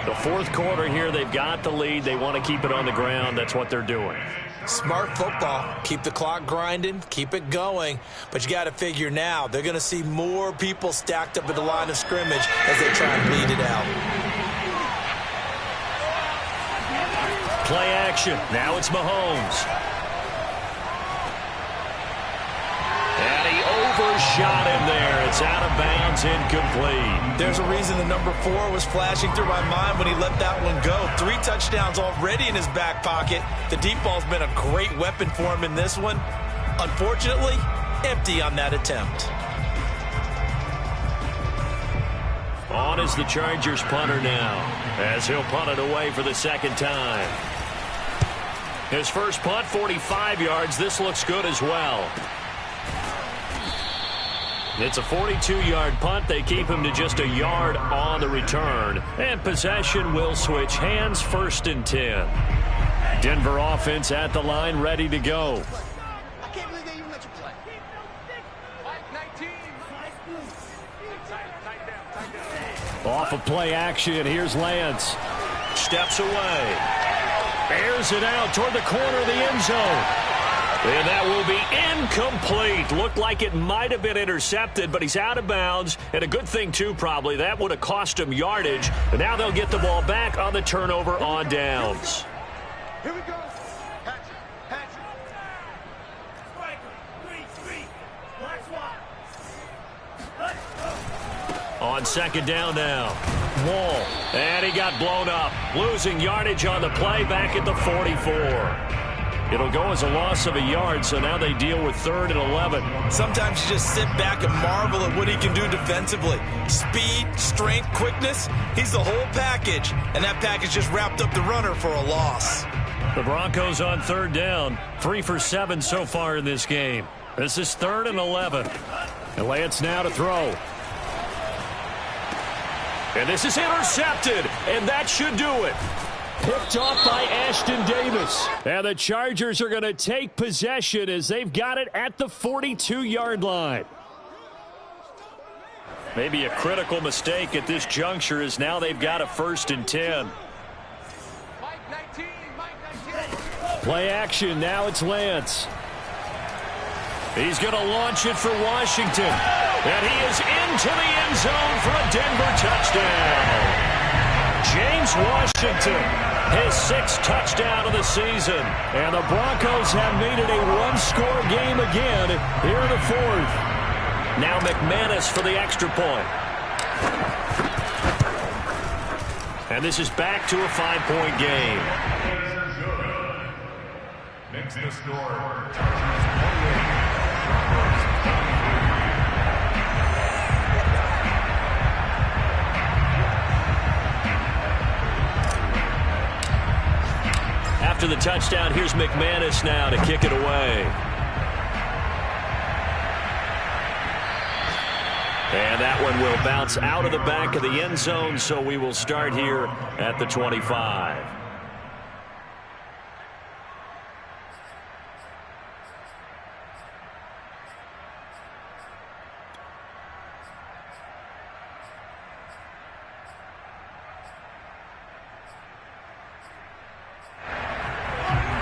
A: The 4th quarter here, they've got the lead. They want to keep it on the ground. That's what they're doing.
B: Smart football. Keep the clock grinding. Keep it going. But you got to figure now, they're going to see more people stacked up at the line of scrimmage as they try and bleed it out.
A: Play action. Now it's Mahomes. shot in there. It's out of bounds, incomplete.
B: There's a reason the number 4 was flashing through my mind when he let that one go. 3 touchdowns already in his back pocket. The deep ball's been a great weapon for him in this one. Unfortunately, empty on that attempt.
A: On is the Chargers punter now, as he'll punt it away for the second time. His first punt, 45 yards. This looks good as well. It's a 42-yard punt. They keep him to just a yard on the return. And possession will switch hands, 1st and 10. Denver offense at the line, ready to go.
E: I can't believe they even let you play. 19.
C: Off of play action, here's Lance.
A: Steps away. Airs it out toward the corner of the end zone. And that will be incomplete. Looked like it might have been intercepted, but he's out of bounds. And a good thing, too, probably. That would have cost him yardage. And now they'll get the ball back on the turnover on downs.
E: Here we go. Hatch.
A: On second down now. Wall. And he got blown up. Losing yardage on the play back at the 44. It'll go as a loss of a yard, so now they deal with 3rd and 11.
B: Sometimes you just sit back and marvel at what he can do defensively. Speed, strength, quickness, he's the whole package. And that package just wrapped up the runner for a loss.
A: The Broncos on 3rd down. 3 for 7 so far in this game. This is 3rd and 11.
C: And Lance now to throw.
A: And this is intercepted, and that should do it.
C: Picked off by Ashton Davis. And the Chargers are going to take possession as they've got it at the 42-yard line.
A: Maybe a critical mistake at this juncture is now they've got a 1st and 10.
C: Play action, now it's Lance.
A: He's going to launch it for Washington. And he is into the end zone for a Denver touchdown. James Washington, his 6th touchdown of the season.
C: And the Broncos have made it a one-score game again here in the 4th.
A: Now McManus for the extra point. And this is back to a 5-point game.
D: Makes the score. Chargers 28.
A: After the touchdown, here's McManus now to kick it away. And that one will bounce out of the back of the end zone, so we will start here at the 25.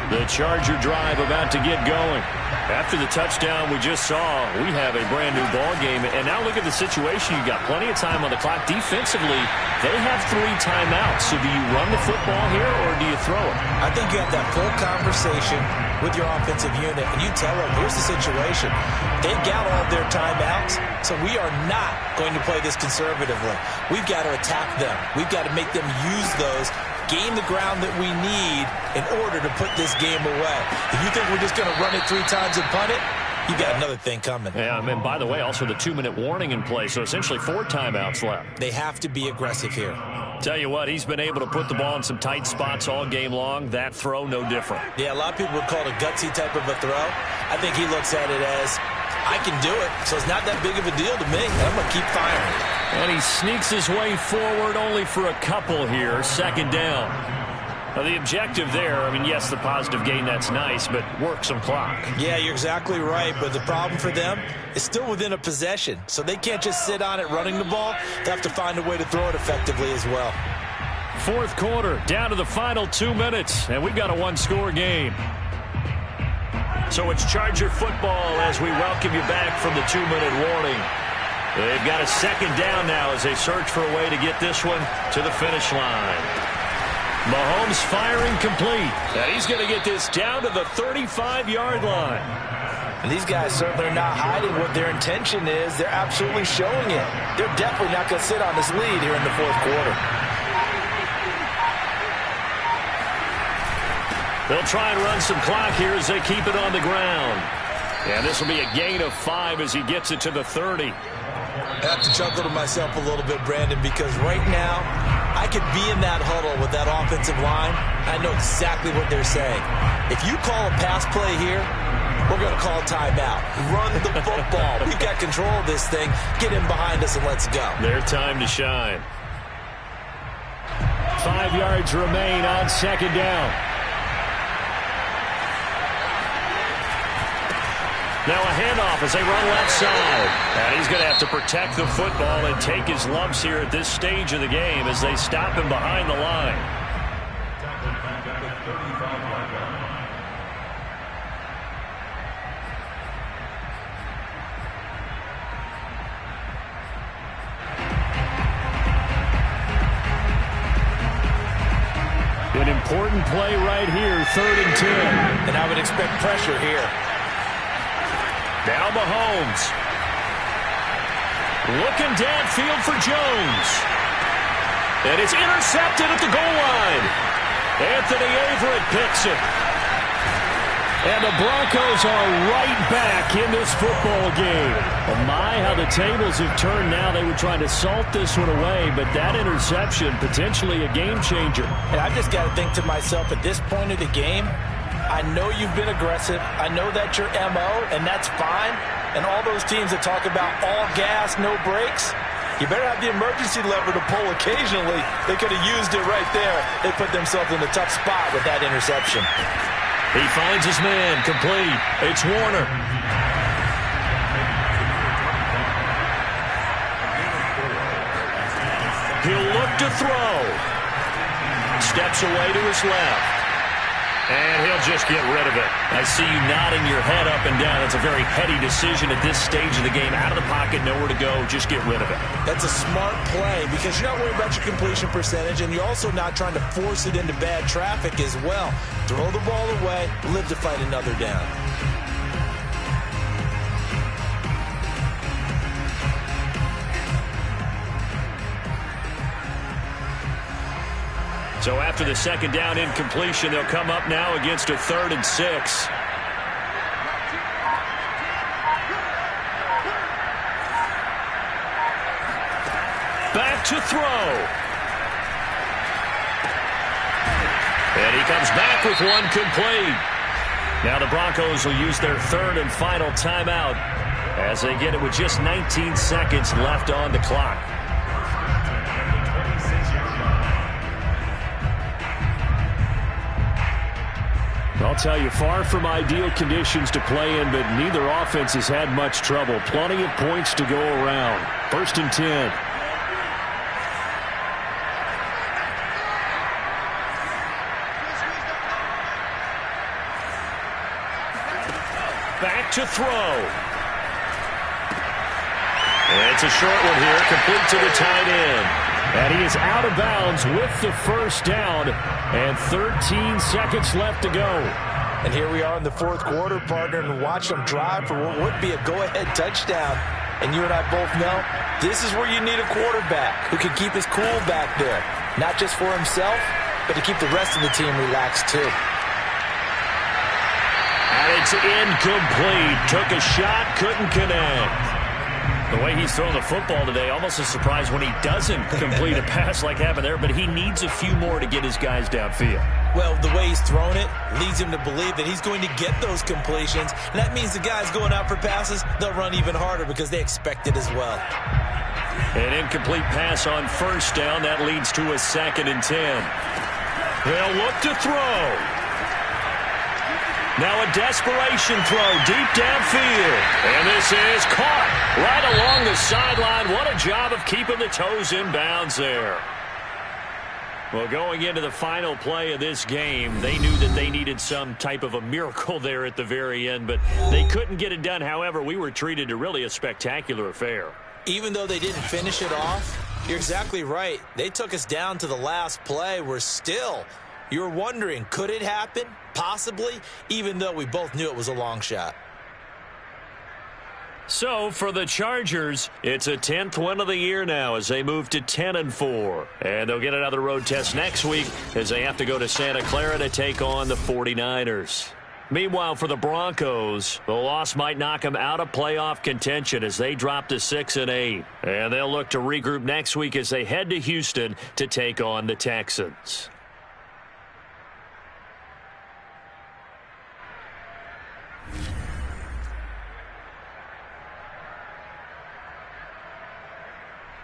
A: The Charger drive about to get going. After the touchdown we just saw, we have a brand new ball game. And now look at the situation. You've got plenty of time on the clock. Defensively, they have 3 timeouts. So do you run the football here or do you throw it?
B: I think you have that full conversation with your offensive unit, and you tell them, here's the situation. They've got all their timeouts, so we are not going to play this conservatively. We've got to attack them. We've got to make them use those, gain the ground that we need in order to put this game away. If you think we're just going to run it 3 times and punt it, you got another thing coming.
A: Yeah, and by the way, also the 2-minute warning in play, so essentially 4 timeouts left.
B: They have to be aggressive here.
A: Tell you what, he's been able to put the ball in some tight spots all game long. That throw, no different.
B: Yeah, a lot of people would call it a gutsy type of a throw. I think he looks at it as, I can do it, so it's not that big of a deal to me. I'm going to keep firing.
A: And he sneaks his way forward only for a couple here. 2nd down. Now, the objective there, I mean, yes, the positive gain, that's nice, but work some clock.
B: Yeah, you're exactly right, but the problem for them is still within a possession, so they can't just sit on it running the ball. They have to find a way to throw it effectively as well.
C: 4th quarter, down to the final 2 minutes, and we've got a 1-score game.
A: So it's Charger football as we welcome you back from the 2-minute warning. They've got a 2nd down now as they search for a way to get this one to the finish line. Mahomes firing complete. And he's going to get this down to the 35-yard line.
F: And these guys certainly are not hiding what their intention is. They're absolutely showing it. They're definitely not going to sit on this lead here in the fourth quarter.
C: They'll try and run some clock here as they keep it on the ground. And this will be a gain of 5 as he gets it to the 30.
B: I have to chuckle to myself a little bit, Brandon, because right now I could be in that huddle with that offensive line. I know exactly what they're saying. If you call a pass play here, we're going to call timeout. Run the football. We've got control of this thing. Get in behind us and let's go.
C: Their time to shine. 5 yards remain on second down. Now a handoff as they run left side. And he's going to have to protect the football and take his lumps here at this stage of the game as they stop him behind the line. An important play right here, 3rd and 10.
F: And I would expect pressure here.
C: Now Mahomes. Looking downfield for Jones. And it's intercepted at the goal line. Anthony Averett picks it. And the Broncos are right back in this football game. Oh my, how the tables have turned now. They were trying to salt this one away, but that interception, potentially a game changer.
F: And I've just got to think to myself, at this point of the game, I know you've been aggressive. I know that's your MO, and that's fine. And all those teams that talk about all gas, no brakes, you better have the emergency lever to pull occasionally. They could have used it right there. They put themselves in a tough spot with that interception.
C: He finds his man, complete. It's Warner. He'll look to throw. Steps away to his left. And he'll just get rid of it. I see you nodding your head up and down. It's a very heady decision at this stage of the game. Out of the pocket, nowhere to go. Just get rid of it.
B: That's a smart play because you're not worried about your completion percentage, and you're also not trying to force it into bad traffic as well. Throw the ball away, live to fight another down.
C: So after the second down incompletion, they'll come up now against a 3rd and 6. Back to throw. And he comes back with one complete. Now the Broncos will use their 3rd and final timeout as they get it with just 19 seconds left on the clock. I'll tell you, far from ideal conditions to play in, but neither offense has had much trouble. Plenty of points to go around. 1st and 10. Back to throw. And it's a short one here, complete to the tight end. And he is out of bounds with the first down, and 13 seconds left to go.
F: And here we are in the fourth quarter, partner, and watch them drive for what would be a go-ahead touchdown. And you and I both know this is where you need a quarterback who can keep his cool back there, not just for himself, but to keep the rest of the team relaxed too.
C: And it's incomplete. Took a shot, couldn't connect. The way he's thrown the football today, almost a surprise when he doesn't complete a pass like happened there, but he needs a few more to get his guys downfield.
B: Well, the way he's thrown it leads him to believe that he's going to get those completions. And that means the guys going out for passes, they'll run even harder because they expect it as well.
C: An incomplete pass on first down. That leads to a 2nd and 10. They'll look to throw. Now a desperation throw deep downfield. And this is caught right along the sideline. What a job of keeping the toes in bounds there. Well, going into the final play of this game, they knew that they needed some type of a miracle there at the very end, but they couldn't get it done. However, we were treated to really a spectacular affair.
B: Even though they didn't finish it off, you're exactly right. They took us down to the last play. We're still, you're wondering, could it happen? Possibly, even though we both knew it was a long shot.
A: So for the Chargers, it's a 10th win of the year now as they move to 10-4. And they'll get another road test next week as they have to go to Santa Clara to take on the 49ers. Meanwhile, for the Broncos, the loss might knock them out of playoff contention as they drop to 6-8. And they'll look to regroup next week as they head to Houston to take on the Texans.